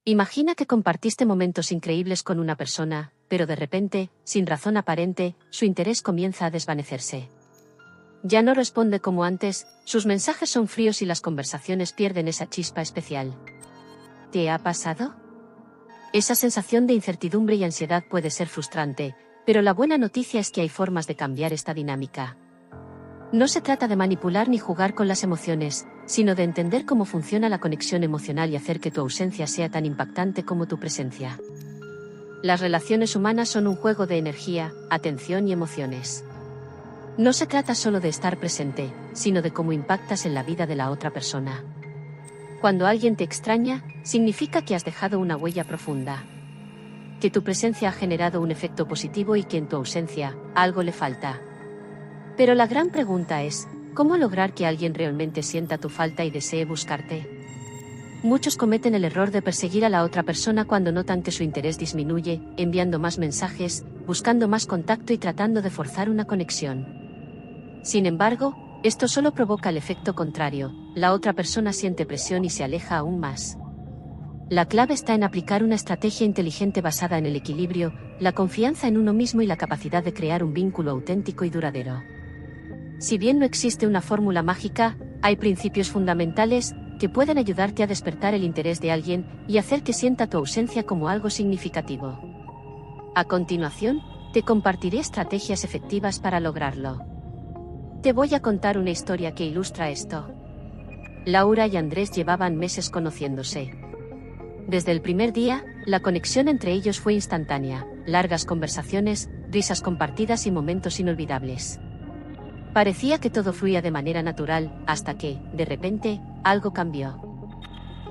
Imagina que compartiste momentos increíbles con una persona, pero de repente, sin razón aparente, su interés comienza a desvanecerse. Ya no responde como antes, sus mensajes son fríos y las conversaciones pierden esa chispa especial. ¿Te ha pasado? Esa sensación de incertidumbre y ansiedad puede ser frustrante, pero la buena noticia es que hay formas de cambiar esta dinámica. No se trata de manipular ni jugar con las emociones, sino de entender cómo funciona la conexión emocional y hacer que tu ausencia sea tan impactante como tu presencia. Las relaciones humanas son un juego de energía, atención y emociones. No se trata solo de estar presente, sino de cómo impactas en la vida de la otra persona. Cuando alguien te extraña, significa que has dejado una huella profunda. Que tu presencia ha generado un efecto positivo y que en tu ausencia, algo le falta. Pero la gran pregunta es, ¿cómo lograr que alguien realmente sienta tu falta y desee buscarte? Muchos cometen el error de perseguir a la otra persona cuando notan que su interés disminuye, enviando más mensajes, buscando más contacto y tratando de forzar una conexión. Sin embargo, esto solo provoca el efecto contrario, la otra persona siente presión y se aleja aún más. La clave está en aplicar una estrategia inteligente basada en el equilibrio, la confianza en uno mismo y la capacidad de crear un vínculo auténtico y duradero. Si bien no existe una fórmula mágica, hay principios fundamentales que pueden ayudarte a despertar el interés de alguien y hacer que sienta tu ausencia como algo significativo. A continuación, te compartiré estrategias efectivas para lograrlo. Te voy a contar una historia que ilustra esto. Laura y Andrés llevaban meses conociéndose. Desde el primer día, la conexión entre ellos fue instantánea, largas conversaciones, risas compartidas y momentos inolvidables. Parecía que todo fluía de manera natural, hasta que, de repente, algo cambió.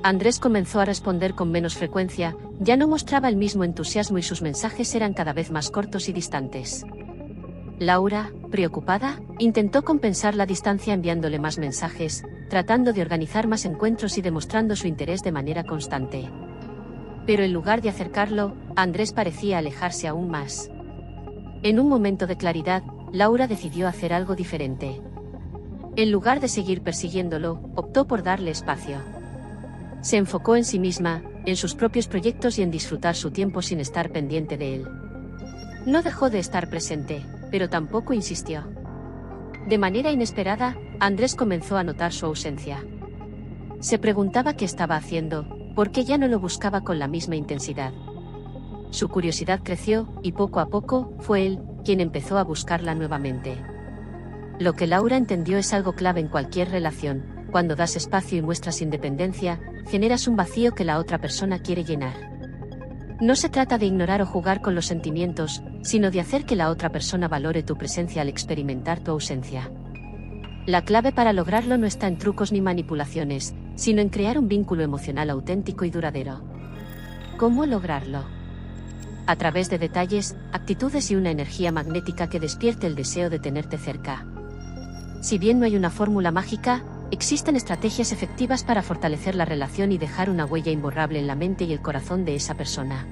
Andrés comenzó a responder con menos frecuencia, ya no mostraba el mismo entusiasmo y sus mensajes eran cada vez más cortos y distantes. Laura, preocupada, intentó compensar la distancia enviándole más mensajes, tratando de organizar más encuentros y demostrando su interés de manera constante. Pero en lugar de acercarlo, Andrés parecía alejarse aún más. En un momento de claridad, Laura decidió hacer algo diferente. En lugar de seguir persiguiéndolo, optó por darle espacio. Se enfocó en sí misma, en sus propios proyectos y en disfrutar su tiempo sin estar pendiente de él. No dejó de estar presente, pero tampoco insistió. De manera inesperada, Andrés comenzó a notar su ausencia. Se preguntaba qué estaba haciendo, por qué ya no lo buscaba con la misma intensidad. Su curiosidad creció, y poco a poco, fue él quien empezó a buscarla nuevamente. Lo que Laura entendió es algo clave en cualquier relación: cuando das espacio y muestras independencia, generas un vacío que la otra persona quiere llenar. No se trata de ignorar o jugar con los sentimientos, sino de hacer que la otra persona valore tu presencia al experimentar tu ausencia. La clave para lograrlo no está en trucos ni manipulaciones, sino en crear un vínculo emocional auténtico y duradero. ¿Cómo lograrlo? A través de detalles, actitudes y una energía magnética que despierte el deseo de tenerte cerca. Si bien no hay una fórmula mágica, existen estrategias efectivas para fortalecer la relación y dejar una huella imborrable en la mente y el corazón de esa persona.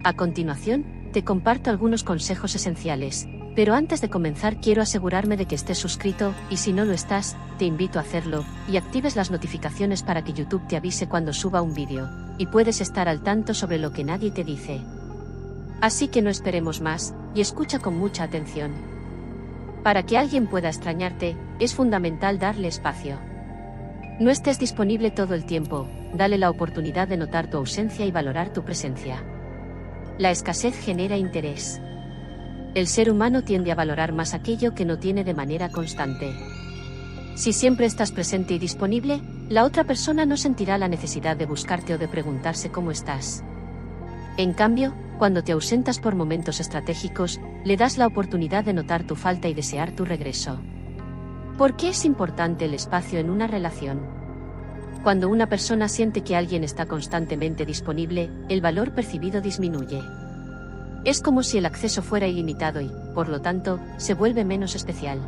A continuación, te comparto algunos consejos esenciales, pero antes de comenzar quiero asegurarme de que estés suscrito, y si no lo estás, te invito a hacerlo, y actives las notificaciones para que YouTube te avise cuando suba un vídeo, y puedes estar al tanto sobre lo que nadie te dice. Así que no esperemos más, y escucha con mucha atención. Para que alguien pueda extrañarte, es fundamental darle espacio. No estés disponible todo el tiempo, dale la oportunidad de notar tu ausencia y valorar tu presencia. La escasez genera interés. El ser humano tiende a valorar más aquello que no tiene de manera constante. Si siempre estás presente y disponible, la otra persona no sentirá la necesidad de buscarte o de preguntarse cómo estás. En cambio, cuando te ausentas por momentos estratégicos, le das la oportunidad de notar tu falta y desear tu regreso. ¿Por qué es importante el espacio en una relación? Cuando una persona siente que alguien está constantemente disponible, el valor percibido disminuye. Es como si el acceso fuera ilimitado y, por lo tanto, se vuelve menos especial.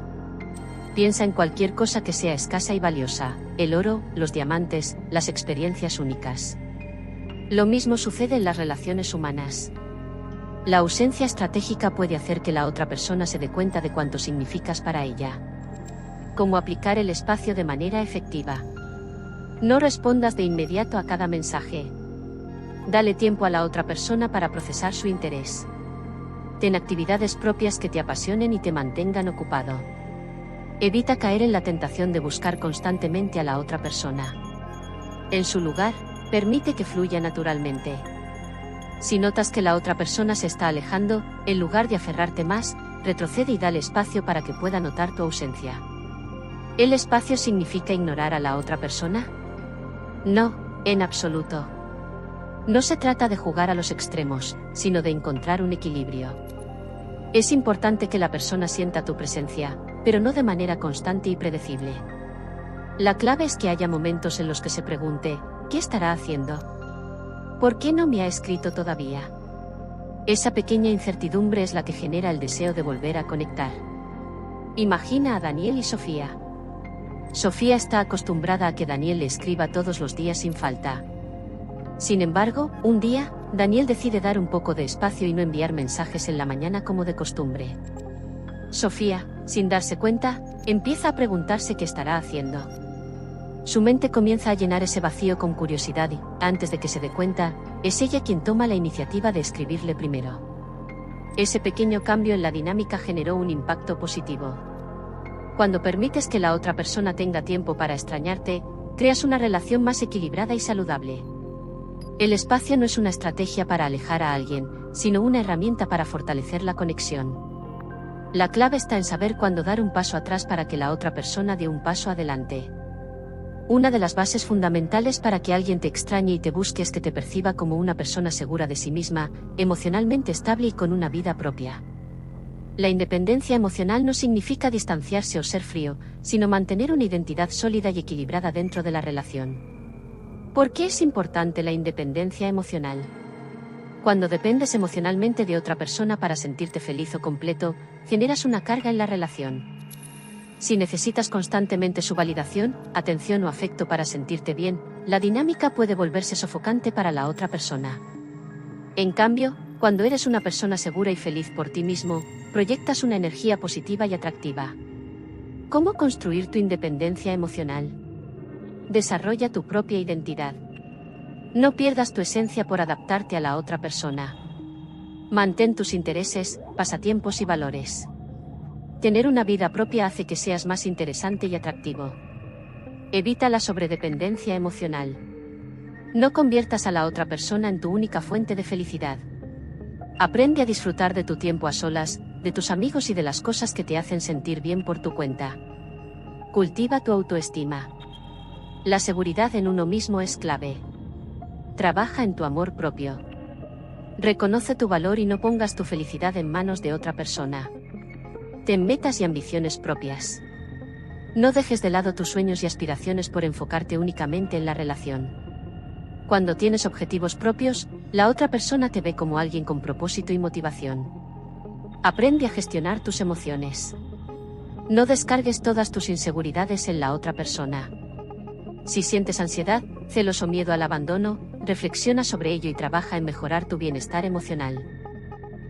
Piensa en cualquier cosa que sea escasa y valiosa: el oro, los diamantes, las experiencias únicas. Lo mismo sucede en las relaciones humanas. La ausencia estratégica puede hacer que la otra persona se dé cuenta de cuánto significas para ella. ¿Cómo aplicar el espacio de manera efectiva? No respondas de inmediato a cada mensaje. Dale tiempo a la otra persona para procesar su interés. Ten actividades propias que te apasionen y te mantengan ocupado. Evita caer en la tentación de buscar constantemente a la otra persona. En su lugar, permite que fluya naturalmente. Si notas que la otra persona se está alejando, en lugar de aferrarte más, retrocede y dale espacio para que pueda notar tu ausencia. ¿El espacio significa ignorar a la otra persona? No, en absoluto. No se trata de jugar a los extremos, sino de encontrar un equilibrio. Es importante que la persona sienta tu presencia, pero no de manera constante y predecible. La clave es que haya momentos en los que se pregunte, ¿qué estará haciendo? ¿Por qué no me ha escrito todavía? Esa pequeña incertidumbre es la que genera el deseo de volver a conectar. Imagina a Daniel y Sofía. Sofía está acostumbrada a que Daniel le escriba todos los días sin falta. Sin embargo, un día, Daniel decide dar un poco de espacio y no enviar mensajes en la mañana como de costumbre. Sofía, sin darse cuenta, empieza a preguntarse qué estará haciendo. Su mente comienza a llenar ese vacío con curiosidad y, antes de que se dé cuenta, es ella quien toma la iniciativa de escribirle primero. Ese pequeño cambio en la dinámica generó un impacto positivo. Cuando permites que la otra persona tenga tiempo para extrañarte, creas una relación más equilibrada y saludable. El espacio no es una estrategia para alejar a alguien, sino una herramienta para fortalecer la conexión. La clave está en saber cuándo dar un paso atrás para que la otra persona dé un paso adelante. Una de las bases fundamentales para que alguien te extrañe y te busque es que te perciba como una persona segura de sí misma, emocionalmente estable y con una vida propia. La independencia emocional no significa distanciarse o ser frío, sino mantener una identidad sólida y equilibrada dentro de la relación. ¿Por qué es importante la independencia emocional? Cuando dependes emocionalmente de otra persona para sentirte feliz o completo, generas una carga en la relación. Si necesitas constantemente su validación, atención o afecto para sentirte bien, la dinámica puede volverse sofocante para la otra persona. En cambio, cuando eres una persona segura y feliz por ti mismo, proyectas una energía positiva y atractiva. ¿Cómo construir tu independencia emocional? Desarrolla tu propia identidad. No pierdas tu esencia por adaptarte a la otra persona. Mantén tus intereses, pasatiempos y valores. Tener una vida propia hace que seas más interesante y atractivo. Evita la sobredependencia emocional. No conviertas a la otra persona en tu única fuente de felicidad. Aprende a disfrutar de tu tiempo a solas, de tus amigos y de las cosas que te hacen sentir bien por tu cuenta. Cultiva tu autoestima. La seguridad en uno mismo es clave. Trabaja en tu amor propio. Reconoce tu valor y no pongas tu felicidad en manos de otra persona. Ten metas y ambiciones propias. No dejes de lado tus sueños y aspiraciones por enfocarte únicamente en la relación. Cuando tienes objetivos propios, la otra persona te ve como alguien con propósito y motivación. Aprende a gestionar tus emociones. No descargues todas tus inseguridades en la otra persona. Si sientes ansiedad, celos o miedo al abandono, reflexiona sobre ello y trabaja en mejorar tu bienestar emocional.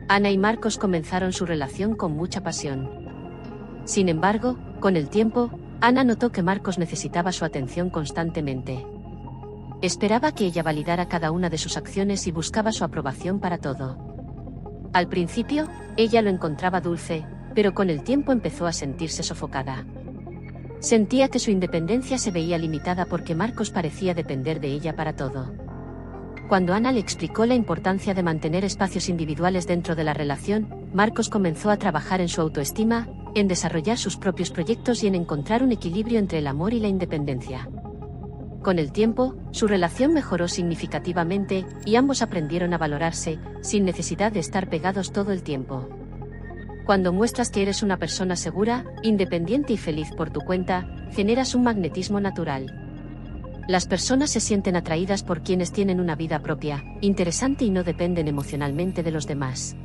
Ana y Marcos comenzaron su relación con mucha pasión. Sin embargo, con el tiempo, Ana notó que Marcos necesitaba su atención constantemente. Esperaba que ella validara cada una de sus acciones y buscaba su aprobación para todo. Al principio, ella lo encontraba dulce, pero con el tiempo empezó a sentirse sofocada. Sentía que su independencia se veía limitada porque Marcos parecía depender de ella para todo. Cuando Ana le explicó la importancia de mantener espacios individuales dentro de la relación, Marcos comenzó a trabajar en su autoestima, en desarrollar sus propios proyectos y en encontrar un equilibrio entre el amor y la independencia. Con el tiempo, su relación mejoró significativamente, y ambos aprendieron a valorarse, sin necesidad de estar pegados todo el tiempo. Cuando muestras que eres una persona segura, independiente y feliz por tu cuenta, generas un magnetismo natural. Las personas se sienten atraídas por quienes tienen una vida propia, interesante y no dependen emocionalmente de los demás.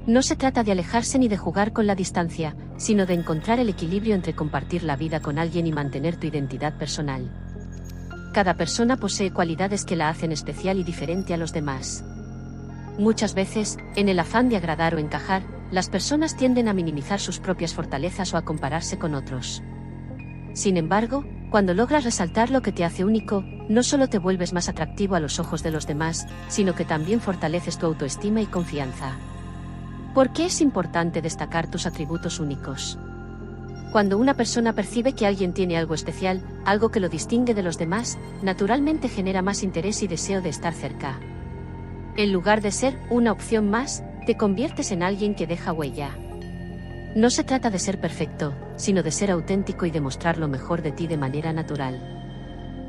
No se trata de alejarse ni de jugar con la distancia, sino de encontrar el equilibrio entre compartir la vida con alguien y mantener tu identidad personal. Cada persona posee cualidades que la hacen especial y diferente a los demás. Muchas veces, en el afán de agradar o encajar, las personas tienden a minimizar sus propias fortalezas o a compararse con otros. Sin embargo, cuando logras resaltar lo que te hace único, no solo te vuelves más atractivo a los ojos de los demás, sino que también fortaleces tu autoestima y confianza. ¿Por qué es importante destacar tus atributos únicos? Cuando una persona percibe que alguien tiene algo especial, algo que lo distingue de los demás, naturalmente genera más interés y deseo de estar cerca. En lugar de ser una opción más, te conviertes en alguien que deja huella. No se trata de ser perfecto, sino de ser auténtico y demostrar lo mejor de ti de manera natural.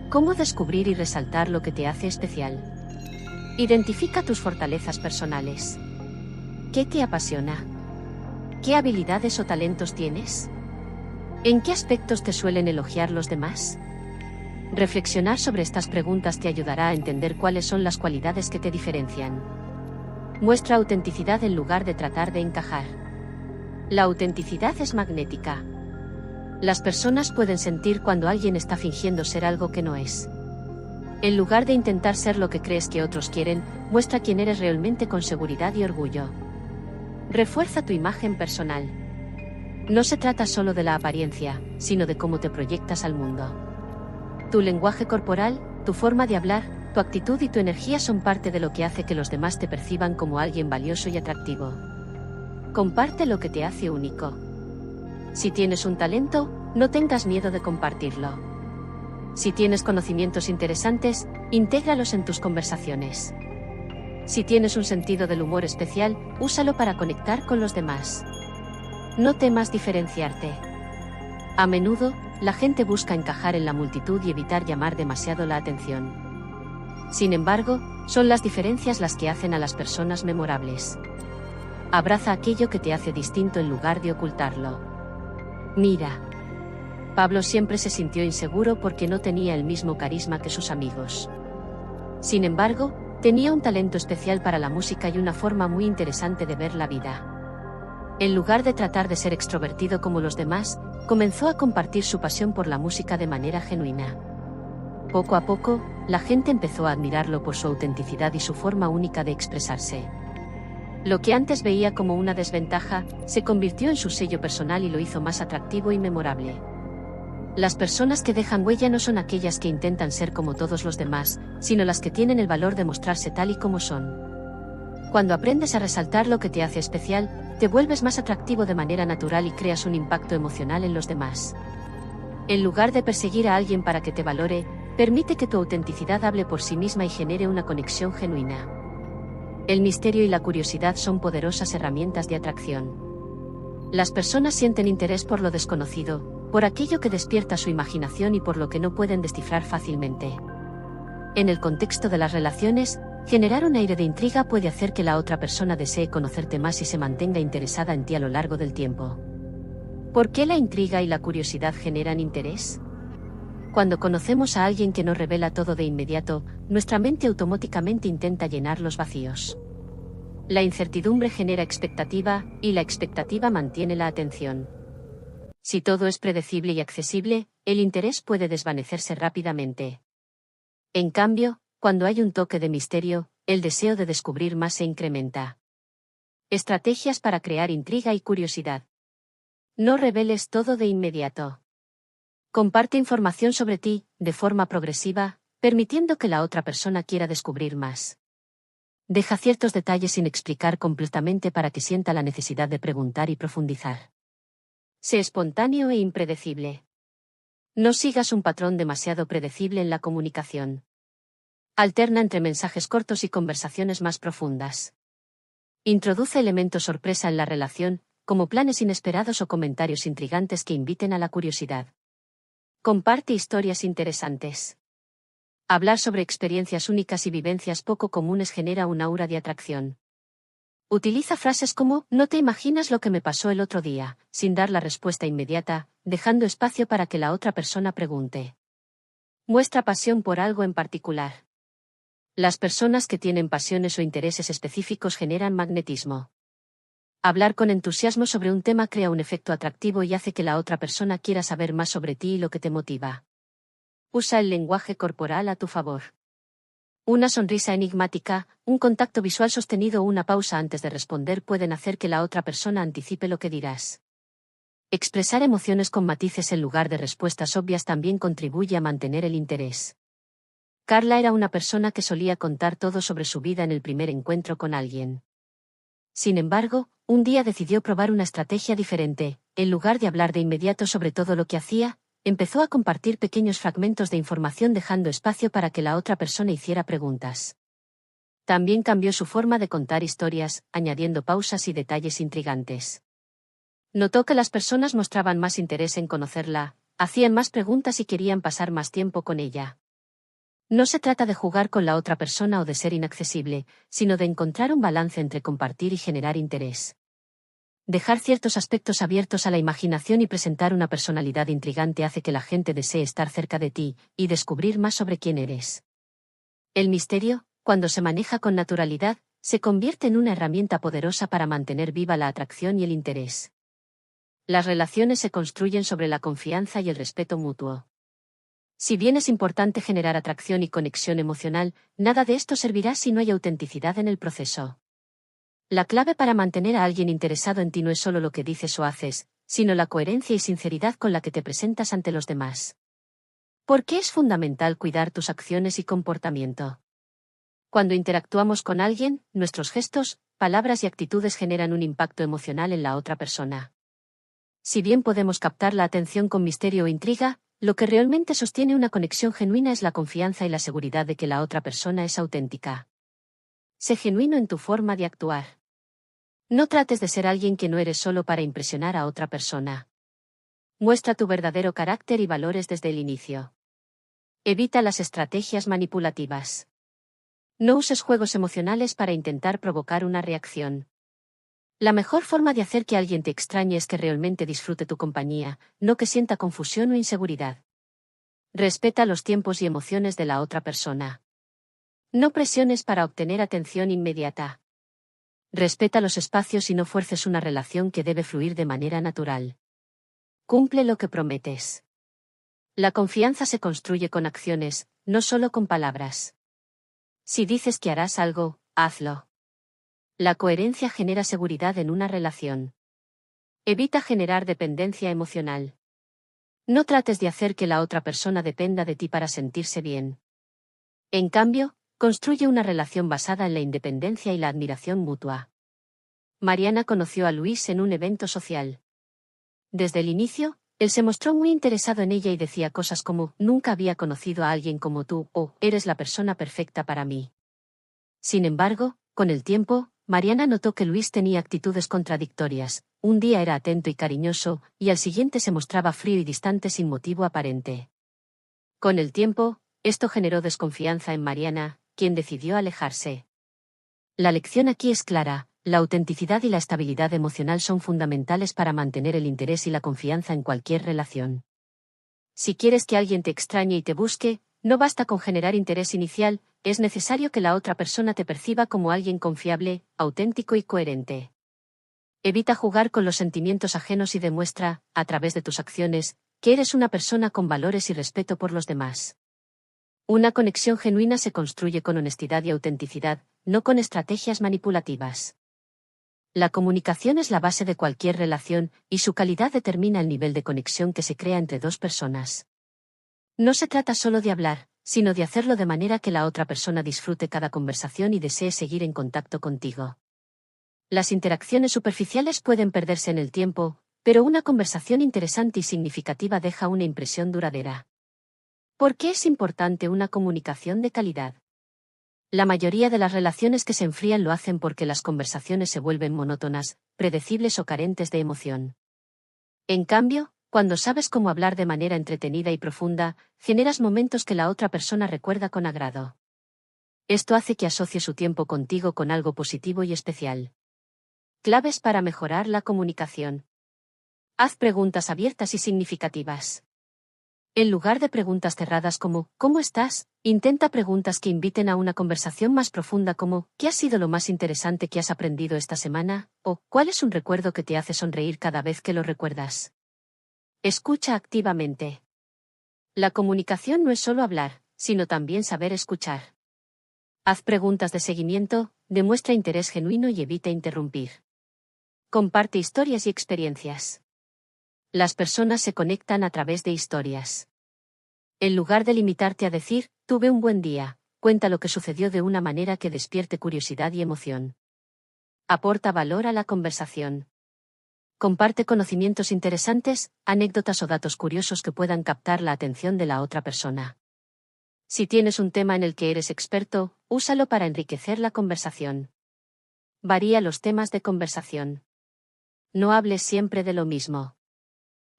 ¿Cómo descubrir y resaltar lo que te hace especial? Identifica tus fortalezas personales. ¿Qué te apasiona? ¿Qué habilidades o talentos tienes? ¿En qué aspectos te suelen elogiar los demás? Reflexionar sobre estas preguntas te ayudará a entender cuáles son las cualidades que te diferencian. Muestra autenticidad en lugar de tratar de encajar. La autenticidad es magnética. Las personas pueden sentir cuando alguien está fingiendo ser algo que no es. En lugar de intentar ser lo que crees que otros quieren, muestra quién eres realmente con seguridad y orgullo. Refuerza tu imagen personal. No se trata solo de la apariencia, sino de cómo te proyectas al mundo. Tu lenguaje corporal, tu forma de hablar, tu actitud y tu energía son parte de lo que hace que los demás te perciban como alguien valioso y atractivo. Comparte lo que te hace único. Si tienes un talento, no tengas miedo de compartirlo. Si tienes conocimientos interesantes, intégralos en tus conversaciones. Si tienes un sentido del humor especial, úsalo para conectar con los demás. No temas diferenciarte. A menudo, la gente busca encajar en la multitud y evitar llamar demasiado la atención. Sin embargo, son las diferencias las que hacen a las personas memorables. Abraza aquello que te hace distinto en lugar de ocultarlo. Mira. Pablo siempre se sintió inseguro porque no tenía el mismo carisma que sus amigos. Sin embargo, tenía un talento especial para la música y una forma muy interesante de ver la vida. En lugar de tratar de ser extrovertido como los demás, comenzó a compartir su pasión por la música de manera genuina. Poco a poco, la gente empezó a admirarlo por su autenticidad y su forma única de expresarse. Lo que antes veía como una desventaja, se convirtió en su sello personal y lo hizo más atractivo y memorable. Las personas que dejan huella no son aquellas que intentan ser como todos los demás, sino las que tienen el valor de mostrarse tal y como son. Cuando aprendes a resaltar lo que te hace especial, te vuelves más atractivo de manera natural y creas un impacto emocional en los demás. En lugar de perseguir a alguien para que te valore, permite que tu autenticidad hable por sí misma y genere una conexión genuina. El misterio y la curiosidad son poderosas herramientas de atracción. Las personas sienten interés por lo desconocido, por aquello que despierta su imaginación y por lo que no pueden descifrar fácilmente. En el contexto de las relaciones, generar un aire de intriga puede hacer que la otra persona desee conocerte más y se mantenga interesada en ti a lo largo del tiempo. ¿Por qué la intriga y la curiosidad generan interés? Cuando conocemos a alguien que nos revela todo de inmediato, nuestra mente automáticamente intenta llenar los vacíos. La incertidumbre genera expectativa, y la expectativa mantiene la atención. Si todo es predecible y accesible, el interés puede desvanecerse rápidamente. En cambio, cuando hay un toque de misterio, el deseo de descubrir más se incrementa. Estrategias para crear intriga y curiosidad. No reveles todo de inmediato. Comparte información sobre ti, de forma progresiva, permitiendo que la otra persona quiera descubrir más. Deja ciertos detalles sin explicar completamente para que sienta la necesidad de preguntar y profundizar. Sé espontáneo e impredecible. No sigas un patrón demasiado predecible en la comunicación. Alterna entre mensajes cortos y conversaciones más profundas. Introduce elementos sorpresa en la relación, como planes inesperados o comentarios intrigantes que inviten a la curiosidad. Comparte historias interesantes. Hablar sobre experiencias únicas y vivencias poco comunes genera un aura de atracción. Utiliza frases como, no te imaginas lo que me pasó el otro día, sin dar la respuesta inmediata, dejando espacio para que la otra persona pregunte. Muestra pasión por algo en particular. Las personas que tienen pasiones o intereses específicos generan magnetismo. Hablar con entusiasmo sobre un tema crea un efecto atractivo y hace que la otra persona quiera saber más sobre ti y lo que te motiva. Usa el lenguaje corporal a tu favor. Una sonrisa enigmática, un contacto visual sostenido o una pausa antes de responder pueden hacer que la otra persona anticipe lo que dirás. Expresar emociones con matices en lugar de respuestas obvias también contribuye a mantener el interés. Carla era una persona que solía contar todo sobre su vida en el primer encuentro con alguien. Sin embargo, un día decidió probar una estrategia diferente. En lugar de hablar de inmediato sobre todo lo que hacía, empezó a compartir pequeños fragmentos de información dejando espacio para que la otra persona hiciera preguntas. También cambió su forma de contar historias, añadiendo pausas y detalles intrigantes. Notó que las personas mostraban más interés en conocerla, hacían más preguntas y querían pasar más tiempo con ella. No se trata de jugar con la otra persona o de ser inaccesible, sino de encontrar un balance entre compartir y generar interés. Dejar ciertos aspectos abiertos a la imaginación y presentar una personalidad intrigante hace que la gente desee estar cerca de ti y descubrir más sobre quién eres. El misterio, cuando se maneja con naturalidad, se convierte en una herramienta poderosa para mantener viva la atracción y el interés. Las relaciones se construyen sobre la confianza y el respeto mutuo. Si bien es importante generar atracción y conexión emocional, nada de esto servirá si no hay autenticidad en el proceso. La clave para mantener a alguien interesado en ti no es solo lo que dices o haces, sino la coherencia y sinceridad con la que te presentas ante los demás. ¿Por qué es fundamental cuidar tus acciones y comportamiento? Cuando interactuamos con alguien, nuestros gestos, palabras y actitudes generan un impacto emocional en la otra persona. Si bien podemos captar la atención con misterio o intriga, lo que realmente sostiene una conexión genuina es la confianza y la seguridad de que la otra persona es auténtica. Sé genuino en tu forma de actuar. No trates de ser alguien que no eres solo para impresionar a otra persona. Muestra tu verdadero carácter y valores desde el inicio. Evita las estrategias manipulativas. No uses juegos emocionales para intentar provocar una reacción. La mejor forma de hacer que alguien te extrañe es que realmente disfrute tu compañía, no que sienta confusión o inseguridad. Respeta los tiempos y emociones de la otra persona. No presiones para obtener atención inmediata. Respeta los espacios y no fuerces una relación que debe fluir de manera natural. Cumple lo que prometes. La confianza se construye con acciones, no solo con palabras. Si dices que harás algo, hazlo. La coherencia genera seguridad en una relación. Evita generar dependencia emocional. No trates de hacer que la otra persona dependa de ti para sentirse bien. En cambio, construye una relación basada en la independencia y la admiración mutua. Mariana conoció a Luis en un evento social. Desde el inicio, él se mostró muy interesado en ella y decía cosas como, nunca había conocido a alguien como tú, o, eres la persona perfecta para mí. Sin embargo, con el tiempo, Mariana notó que Luis tenía actitudes contradictorias, un día era atento y cariñoso, y al siguiente se mostraba frío y distante sin motivo aparente. Con el tiempo, esto generó desconfianza en Mariana, quien decidió alejarse. La lección aquí es clara, la autenticidad y la estabilidad emocional son fundamentales para mantener el interés y la confianza en cualquier relación. Si quieres que alguien te extrañe y te busque, no basta con generar interés inicial, es necesario que la otra persona te perciba como alguien confiable, auténtico y coherente. Evita jugar con los sentimientos ajenos y demuestra, a través de tus acciones, que eres una persona con valores y respeto por los demás. Una conexión genuina se construye con honestidad y autenticidad, no con estrategias manipulativas. La comunicación es la base de cualquier relación, y su calidad determina el nivel de conexión que se crea entre dos personas. No se trata solo de hablar, sino de hacerlo de manera que la otra persona disfrute cada conversación y desee seguir en contacto contigo. Las interacciones superficiales pueden perderse en el tiempo, pero una conversación interesante y significativa deja una impresión duradera. ¿Por qué es importante una comunicación de calidad? La mayoría de las relaciones que se enfrían lo hacen porque las conversaciones se vuelven monótonas, predecibles o carentes de emoción. En cambio, cuando sabes cómo hablar de manera entretenida y profunda, generas momentos que la otra persona recuerda con agrado. Esto hace que asocie su tiempo contigo con algo positivo y especial. Claves para mejorar la comunicación. Haz preguntas abiertas y significativas. En lugar de preguntas cerradas como ¿cómo estás?, intenta preguntas que inviten a una conversación más profunda como ¿qué ha sido lo más interesante que has aprendido esta semana? O ¿cuál es un recuerdo que te hace sonreír cada vez que lo recuerdas? Escucha activamente. La comunicación no es solo hablar, sino también saber escuchar. Haz preguntas de seguimiento, demuestra interés genuino y evita interrumpir. Comparte historias y experiencias. Las personas se conectan a través de historias. En lugar de limitarte a decir, tuve un buen día, cuenta lo que sucedió de una manera que despierte curiosidad y emoción. Aporta valor a la conversación. Comparte conocimientos interesantes, anécdotas o datos curiosos que puedan captar la atención de la otra persona. Si tienes un tema en el que eres experto, úsalo para enriquecer la conversación. Varía los temas de conversación. No hables siempre de lo mismo.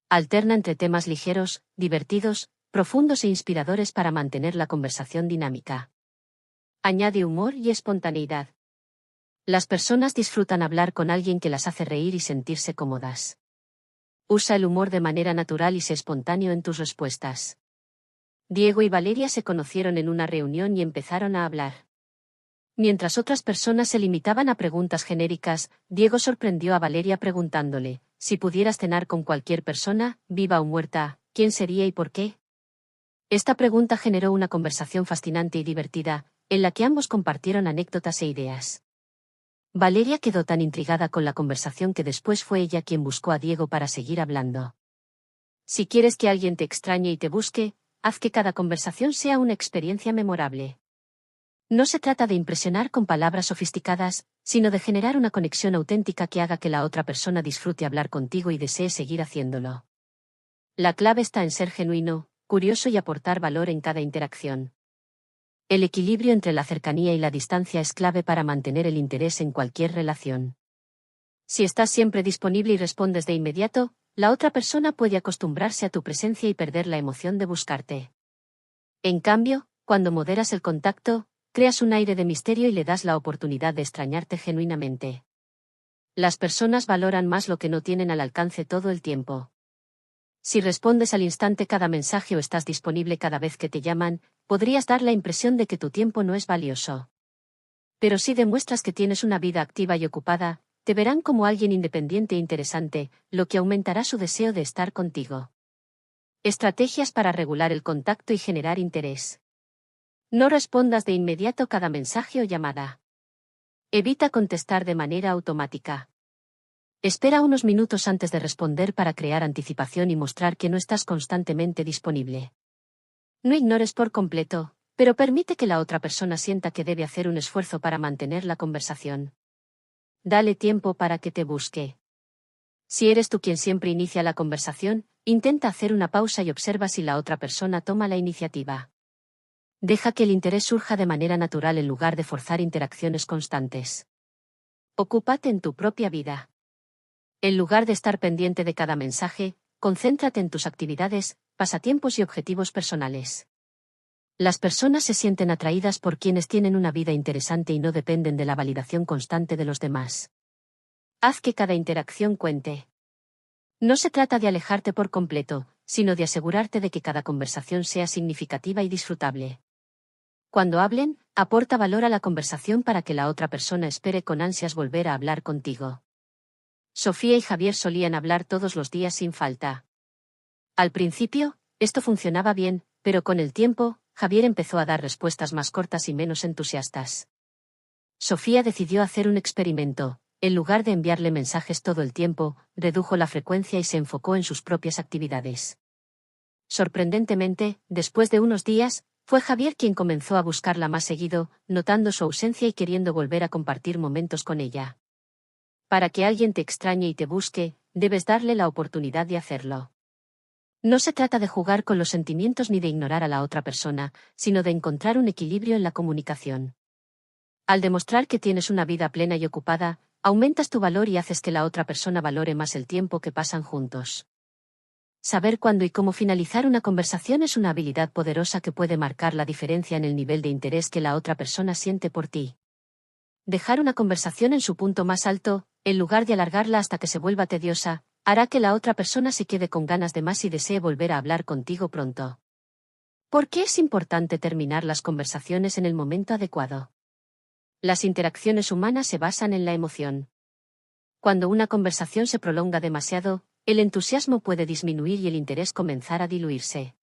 Alterna entre temas ligeros, divertidos, profundos e inspiradores para mantener la conversación dinámica. Añade humor y espontaneidad. Las personas disfrutan hablar con alguien que las hace reír y sentirse cómodas. Usa el humor de manera natural y sé espontáneo en tus respuestas. Diego y Valeria se conocieron en una reunión y empezaron a hablar. Mientras otras personas se limitaban a preguntas genéricas, Diego sorprendió a Valeria preguntándole, si pudieras cenar con cualquier persona, viva o muerta, ¿quién sería y por qué? Esta pregunta generó una conversación fascinante y divertida, en la que ambos compartieron anécdotas e ideas. Valeria quedó tan intrigada con la conversación que después fue ella quien buscó a Diego para seguir hablando. Si quieres que alguien te extrañe y te busque, haz que cada conversación sea una experiencia memorable. No se trata de impresionar con palabras sofisticadas, sino de generar una conexión auténtica que haga que la otra persona disfrute hablar contigo y desee seguir haciéndolo. La clave está en ser genuino, curioso y aportar valor en cada interacción. El equilibrio entre la cercanía y la distancia es clave para mantener el interés en cualquier relación. Si estás siempre disponible y respondes de inmediato, la otra persona puede acostumbrarse a tu presencia y perder la emoción de buscarte. En cambio, cuando moderas el contacto, creas un aire de misterio y le das la oportunidad de extrañarte genuinamente. Las personas valoran más lo que no tienen al alcance todo el tiempo. Si respondes al instante cada mensaje o estás disponible cada vez que te llaman, podrías dar la impresión de que tu tiempo no es valioso. Pero si demuestras que tienes una vida activa y ocupada, te verán como alguien independiente e interesante, lo que aumentará su deseo de estar contigo. Estrategias para regular el contacto y generar interés. No respondas de inmediato cada mensaje o llamada. Evita contestar de manera automática. Espera unos minutos antes de responder para crear anticipación y mostrar que no estás constantemente disponible. No ignores por completo, pero permite que la otra persona sienta que debe hacer un esfuerzo para mantener la conversación. Dale tiempo para que te busque. Si eres tú quien siempre inicia la conversación, intenta hacer una pausa y observa si la otra persona toma la iniciativa. Deja que el interés surja de manera natural en lugar de forzar interacciones constantes. Ocúpate en tu propia vida. En lugar de estar pendiente de cada mensaje, concéntrate en tus actividades, pasatiempos y objetivos personales. Las personas se sienten atraídas por quienes tienen una vida interesante y no dependen de la validación constante de los demás. Haz que cada interacción cuente. No se trata de alejarte por completo, sino de asegurarte de que cada conversación sea significativa y disfrutable. Cuando hablen, aporta valor a la conversación para que la otra persona espere con ansias volver a hablar contigo. Sofía y Javier solían hablar todos los días sin falta. Al principio, esto funcionaba bien, pero con el tiempo, Javier empezó a dar respuestas más cortas y menos entusiastas. Sofía decidió hacer un experimento. En lugar de enviarle mensajes todo el tiempo, redujo la frecuencia y se enfocó en sus propias actividades. Sorprendentemente, después de unos días, fue Javier quien comenzó a buscarla más seguido, notando su ausencia y queriendo volver a compartir momentos con ella. Para que alguien te extrañe y te busque, debes darle la oportunidad de hacerlo. No se trata de jugar con los sentimientos ni de ignorar a la otra persona, sino de encontrar un equilibrio en la comunicación. Al demostrar que tienes una vida plena y ocupada, aumentas tu valor y haces que la otra persona valore más el tiempo que pasan juntos. Saber cuándo y cómo finalizar una conversación es una habilidad poderosa que puede marcar la diferencia en el nivel de interés que la otra persona siente por ti. Dejar una conversación en su punto más alto, en lugar de alargarla hasta que se vuelva tediosa, hará que la otra persona se quede con ganas de más y desee volver a hablar contigo pronto. ¿Por qué es importante terminar las conversaciones en el momento adecuado? Las interacciones humanas se basan en la emoción. Cuando una conversación se prolonga demasiado, el entusiasmo puede disminuir y el interés comenzar a diluirse.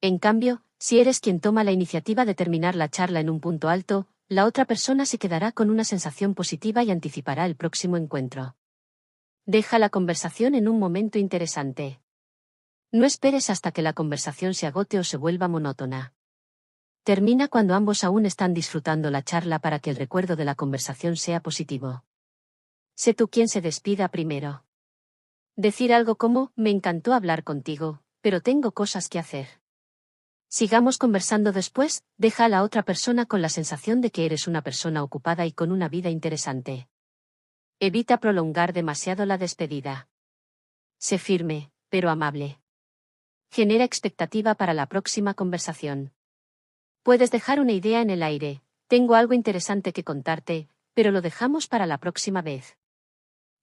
En cambio, si eres quien toma la iniciativa de terminar la charla en un punto alto, la otra persona se quedará con una sensación positiva y anticipará el próximo encuentro. Deja la conversación en un momento interesante. No esperes hasta que la conversación se agote o se vuelva monótona. Termina cuando ambos aún están disfrutando la charla para que el recuerdo de la conversación sea positivo. Sé tú quien se despida primero. Decir algo como, me encantó hablar contigo, pero tengo cosas que hacer. Sigamos conversando después, deja a la otra persona con la sensación de que eres una persona ocupada y con una vida interesante. Evita prolongar demasiado la despedida. Sé firme, pero amable. Genera expectativa para la próxima conversación. Puedes dejar una idea en el aire, tengo algo interesante que contarte, pero lo dejamos para la próxima vez.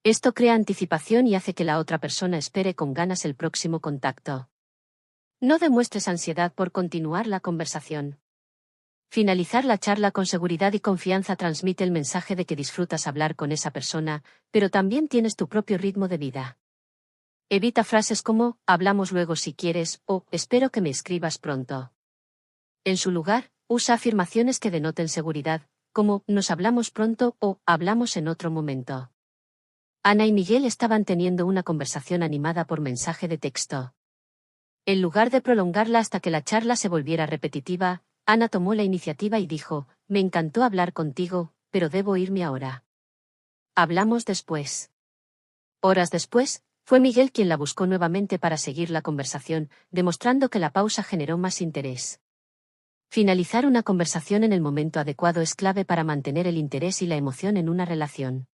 Esto crea anticipación y hace que la otra persona espere con ganas el próximo contacto. No demuestres ansiedad por continuar la conversación. Finalizar la charla con seguridad y confianza transmite el mensaje de que disfrutas hablar con esa persona, pero también tienes tu propio ritmo de vida. Evita frases como, hablamos luego si quieres, o, espero que me escribas pronto. En su lugar, usa afirmaciones que denoten seguridad, como, nos hablamos pronto o, hablamos en otro momento. Ana y Miguel estaban teniendo una conversación animada por mensaje de texto. En lugar de prolongarla hasta que la charla se volviera repetitiva, Ana tomó la iniciativa y dijo, me encantó hablar contigo, pero debo irme ahora. Hablamos después. Horas después, fue Miguel quien la buscó nuevamente para seguir la conversación, demostrando que la pausa generó más interés. Finalizar una conversación en el momento adecuado es clave para mantener el interés y la emoción en una relación.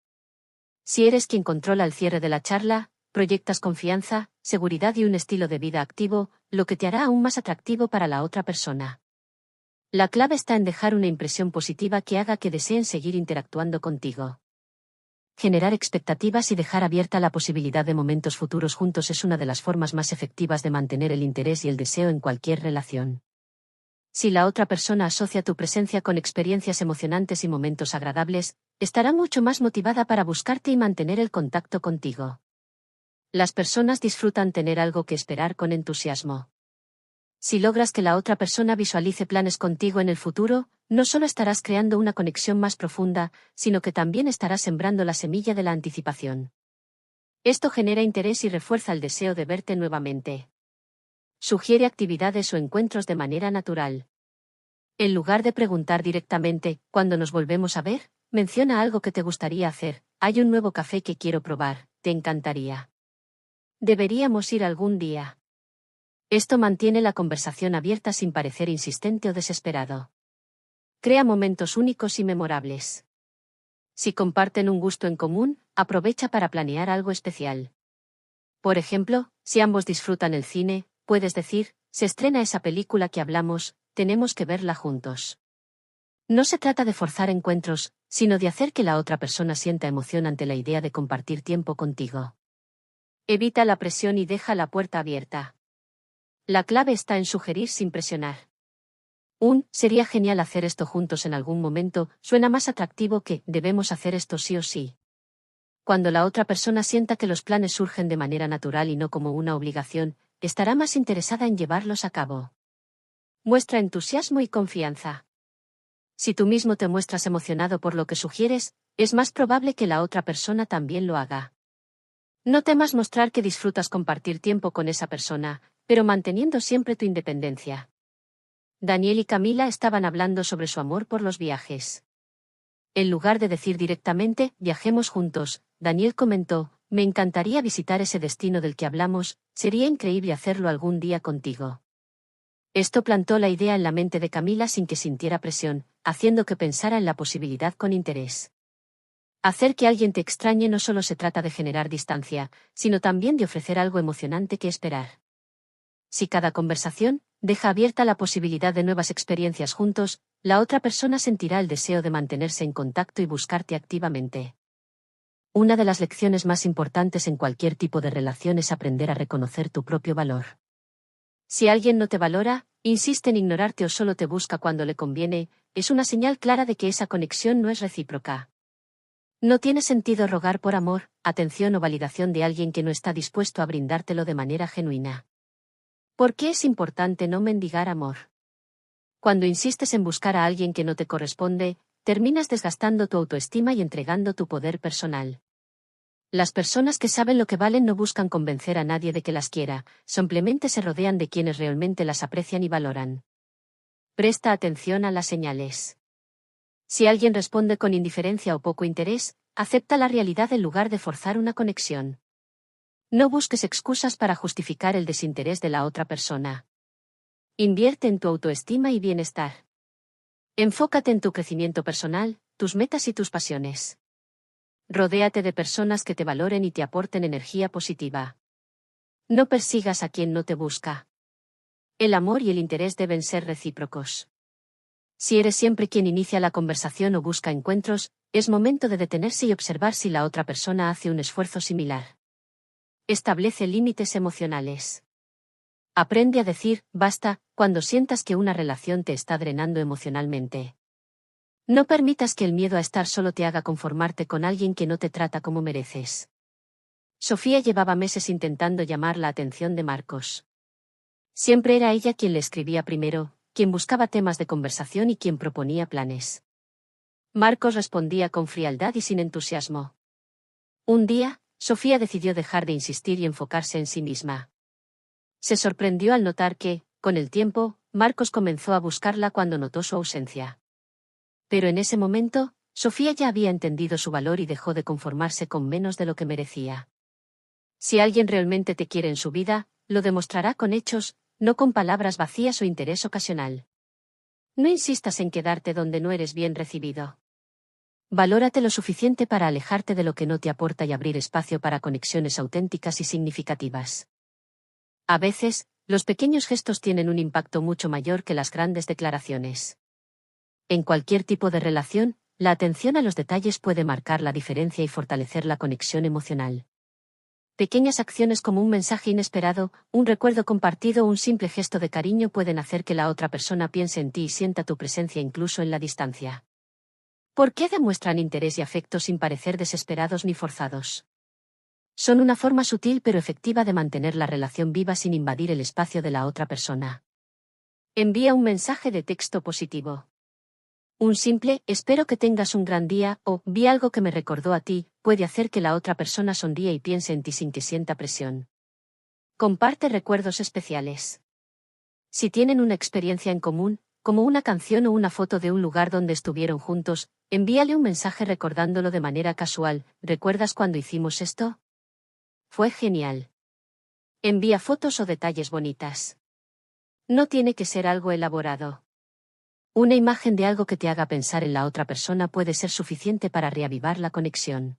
Si eres quien controla el cierre de la charla, proyectas confianza, seguridad y un estilo de vida activo, lo que te hará aún más atractivo para la otra persona. La clave está en dejar una impresión positiva que haga que deseen seguir interactuando contigo. Generar expectativas y dejar abierta la posibilidad de momentos futuros juntos es una de las formas más efectivas de mantener el interés y el deseo en cualquier relación. Si la otra persona asocia tu presencia con experiencias emocionantes y momentos agradables, estará mucho más motivada para buscarte y mantener el contacto contigo. Las personas disfrutan tener algo que esperar con entusiasmo. Si logras que la otra persona visualice planes contigo en el futuro, no solo estarás creando una conexión más profunda, sino que también estarás sembrando la semilla de la anticipación. Esto genera interés y refuerza el deseo de verte nuevamente. Sugiere actividades o encuentros de manera natural. En lugar de preguntar directamente, ¿cuándo nos volvemos a ver?, menciona algo que te gustaría hacer, hay un nuevo café que quiero probar, te encantaría. Deberíamos ir algún día. Esto mantiene la conversación abierta sin parecer insistente o desesperado. Crea momentos únicos y memorables. Si comparten un gusto en común, aprovecha para planear algo especial. Por ejemplo, si ambos disfrutan el cine, puedes decir, se estrena esa película que hablamos, tenemos que verla juntos. No se trata de forzar encuentros, sino de hacer que la otra persona sienta emoción ante la idea de compartir tiempo contigo. Evita la presión y deja la puerta abierta. La clave está en sugerir sin presionar. Sería genial hacer esto juntos en algún momento, suena más atractivo que, debemos hacer esto sí o sí. Cuando la otra persona sienta que los planes surgen de manera natural y no como una obligación, estará más interesada en llevarlos a cabo. Muestra entusiasmo y confianza. Si tú mismo te muestras emocionado por lo que sugieres, es más probable que la otra persona también lo haga. No temas mostrar que disfrutas compartir tiempo con esa persona, pero manteniendo siempre tu independencia. Daniel y Camila estaban hablando sobre su amor por los viajes. En lugar de decir directamente, viajemos juntos, Daniel comentó, me encantaría visitar ese destino del que hablamos, sería increíble hacerlo algún día contigo. Esto plantó la idea en la mente de Camila sin que sintiera presión, haciendo que pensara en la posibilidad con interés. Hacer que alguien te extrañe no solo se trata de generar distancia, sino también de ofrecer algo emocionante que esperar. Si cada conversación deja abierta la posibilidad de nuevas experiencias juntos, la otra persona sentirá el deseo de mantenerse en contacto y buscarte activamente. Una de las lecciones más importantes en cualquier tipo de relación es aprender a reconocer tu propio valor. Si alguien no te valora, insiste en ignorarte o solo te busca cuando le conviene, es una señal clara de que esa conexión no es recíproca. No tiene sentido rogar por amor, atención o validación de alguien que no está dispuesto a brindártelo de manera genuina. ¿Por qué es importante no mendigar amor? Cuando insistes en buscar a alguien que no te corresponde, terminas desgastando tu autoestima y entregando tu poder personal. Las personas que saben lo que valen no buscan convencer a nadie de que las quiera, simplemente se rodean de quienes realmente las aprecian y valoran. Presta atención a las señales. Si alguien responde con indiferencia o poco interés, acepta la realidad en lugar de forzar una conexión. No busques excusas para justificar el desinterés de la otra persona. Invierte en tu autoestima y bienestar. Enfócate en tu crecimiento personal, tus metas y tus pasiones. Rodéate de personas que te valoren y te aporten energía positiva. No persigas a quien no te busca. El amor y el interés deben ser recíprocos. Si eres siempre quien inicia la conversación o busca encuentros, es momento de detenerse y observar si la otra persona hace un esfuerzo similar. Establece límites emocionales. Aprende a decir basta cuando sientas que una relación te está drenando emocionalmente. No permitas que el miedo a estar solo te haga conformarte con alguien que no te trata como mereces. Sofía llevaba meses intentando llamar la atención de Marcos. Siempre era ella quien le escribía primero, quien buscaba temas de conversación y quien proponía planes. Marcos respondía con frialdad y sin entusiasmo. Un día, Sofía decidió dejar de insistir y enfocarse en sí misma. Se sorprendió al notar que, con el tiempo, Marcos comenzó a buscarla cuando notó su ausencia. Pero en ese momento, Sofía ya había entendido su valor y dejó de conformarse con menos de lo que merecía. Si alguien realmente te quiere en su vida, lo demostrará con hechos, no con palabras vacías o interés ocasional. No insistas en quedarte donde no eres bien recibido. Valórate lo suficiente para alejarte de lo que no te aporta y abrir espacio para conexiones auténticas y significativas. A veces, los pequeños gestos tienen un impacto mucho mayor que las grandes declaraciones. En cualquier tipo de relación, la atención a los detalles puede marcar la diferencia y fortalecer la conexión emocional. Pequeñas acciones como un mensaje inesperado, un recuerdo compartido o un simple gesto de cariño pueden hacer que la otra persona piense en ti y sienta tu presencia incluso en la distancia. ¿Por qué demuestran interés y afecto sin parecer desesperados ni forzados? Son una forma sutil pero efectiva de mantener la relación viva sin invadir el espacio de la otra persona. Envía un mensaje de texto positivo. Un simple, espero que tengas un gran día, o vi algo que me recordó a ti, puede hacer que la otra persona sonríe y piense en ti sin que sienta presión. Comparte recuerdos especiales. Si tienen una experiencia en común, como una canción o una foto de un lugar donde estuvieron juntos, envíale un mensaje recordándolo de manera casual, ¿recuerdas cuando hicimos esto? Fue genial. Envía fotos o detalles bonitas. No tiene que ser algo elaborado. Una imagen de algo que te haga pensar en la otra persona puede ser suficiente para reavivar la conexión.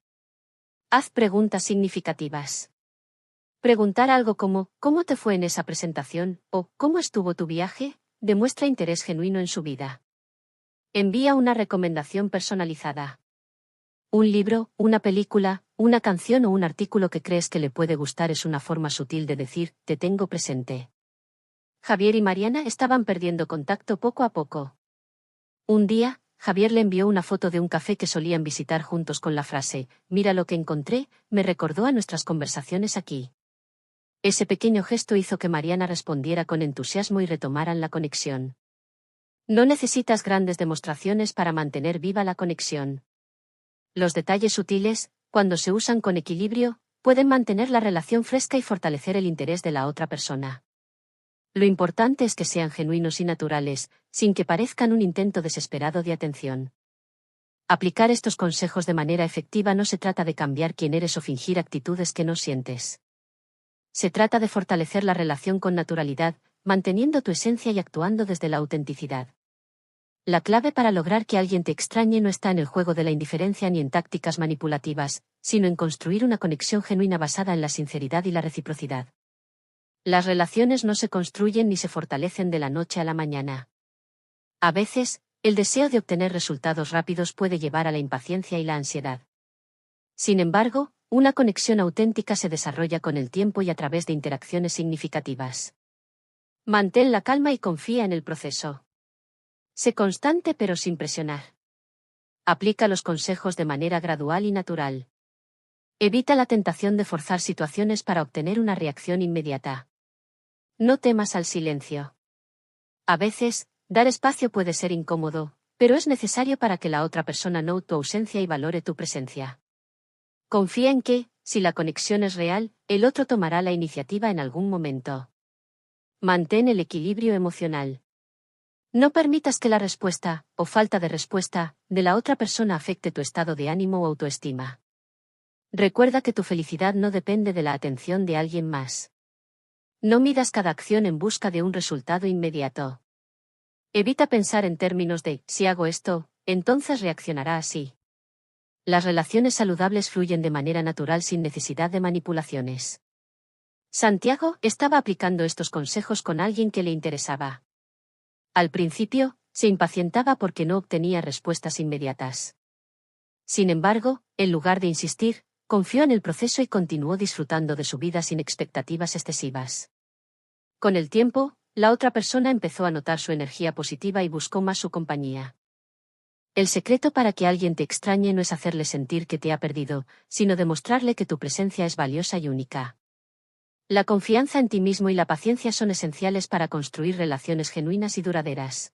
Haz preguntas significativas. Preguntar algo como, ¿cómo te fue en esa presentación? O, ¿cómo estuvo tu viaje? Demuestra interés genuino en su vida. Envía una recomendación personalizada. Un libro, una película, una canción o un artículo que crees que le puede gustar es una forma sutil de decir, te tengo presente. Javier y Mariana estaban perdiendo contacto poco a poco. Un día, Javier le envió una foto de un café que solían visitar juntos con la frase, mira lo que encontré, me recordó a nuestras conversaciones aquí. Ese pequeño gesto hizo que Mariana respondiera con entusiasmo y retomaran la conexión. No necesitas grandes demostraciones para mantener viva la conexión. Los detalles sutiles, cuando se usan con equilibrio, pueden mantener la relación fresca y fortalecer el interés de la otra persona. Lo importante es que sean genuinos y naturales, sin que parezcan un intento desesperado de atención. Aplicar estos consejos de manera efectiva no se trata de cambiar quién eres o fingir actitudes que no sientes. Se trata de fortalecer la relación con naturalidad, manteniendo tu esencia y actuando desde la autenticidad. La clave para lograr que alguien te extrañe no está en el juego de la indiferencia ni en tácticas manipulativas, sino en construir una conexión genuina basada en la sinceridad y la reciprocidad. Las relaciones no se construyen ni se fortalecen de la noche a la mañana. A veces, el deseo de obtener resultados rápidos puede llevar a la impaciencia y la ansiedad. Sin embargo, una conexión auténtica se desarrolla con el tiempo y a través de interacciones significativas. Mantén la calma y confía en el proceso. Sé constante pero sin presionar. Aplica los consejos de manera gradual y natural. Evita la tentación de forzar situaciones para obtener una reacción inmediata. No temas al silencio. A veces, dar espacio puede ser incómodo, pero es necesario para que la otra persona note tu ausencia y valore tu presencia. Confía en que, si la conexión es real, el otro tomará la iniciativa en algún momento. Mantén el equilibrio emocional. No permitas que la respuesta, o falta de respuesta, de la otra persona afecte tu estado de ánimo o autoestima. Recuerda que tu felicidad no depende de la atención de alguien más. No midas cada acción en busca de un resultado inmediato. Evita pensar en términos de, si hago esto, entonces reaccionará así. Las relaciones saludables fluyen de manera natural sin necesidad de manipulaciones. Santiago estaba aplicando estos consejos con alguien que le interesaba. Al principio, se impacientaba porque no obtenía respuestas inmediatas. Sin embargo, en lugar de insistir, confió en el proceso y continuó disfrutando de su vida sin expectativas excesivas. Con el tiempo, la otra persona empezó a notar su energía positiva y buscó más su compañía. El secreto para que alguien te extrañe no es hacerle sentir que te ha perdido, sino demostrarle que tu presencia es valiosa y única. La confianza en ti mismo y la paciencia son esenciales para construir relaciones genuinas y duraderas.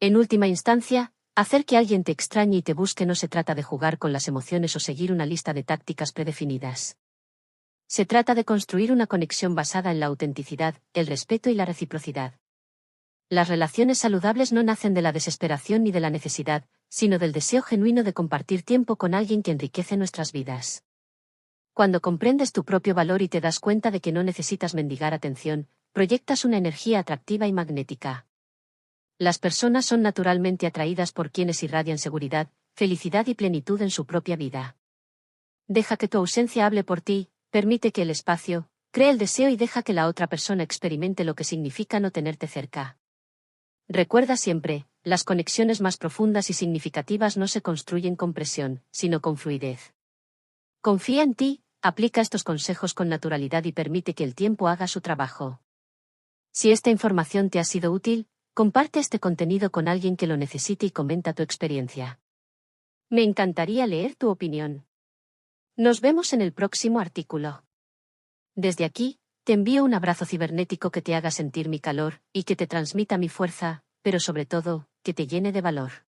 En última instancia, hacer que alguien te extrañe y te busque no se trata de jugar con las emociones o seguir una lista de tácticas predefinidas. Se trata de construir una conexión basada en la autenticidad, el respeto y la reciprocidad. Las relaciones saludables no nacen de la desesperación ni de la necesidad, sino del deseo genuino de compartir tiempo con alguien que enriquece nuestras vidas. Cuando comprendes tu propio valor y te das cuenta de que no necesitas mendigar atención, proyectas una energía atractiva y magnética. Las personas son naturalmente atraídas por quienes irradian seguridad, felicidad y plenitud en su propia vida. Deja que tu ausencia hable por ti, permite que el espacio, cree el deseo y deja que la otra persona experimente lo que significa no tenerte cerca. Recuerda siempre, las conexiones más profundas y significativas no se construyen con presión, sino con fluidez. Confía en ti, aplica estos consejos con naturalidad y permite que el tiempo haga su trabajo. Si esta información te ha sido útil, comparte este contenido con alguien que lo necesite y comenta tu experiencia. Me encantaría leer tu opinión. Nos vemos en el próximo artículo. Desde aquí, te envío un abrazo cibernético que te haga sentir mi calor y que te transmita mi fuerza, pero sobre todo, que te llene de valor.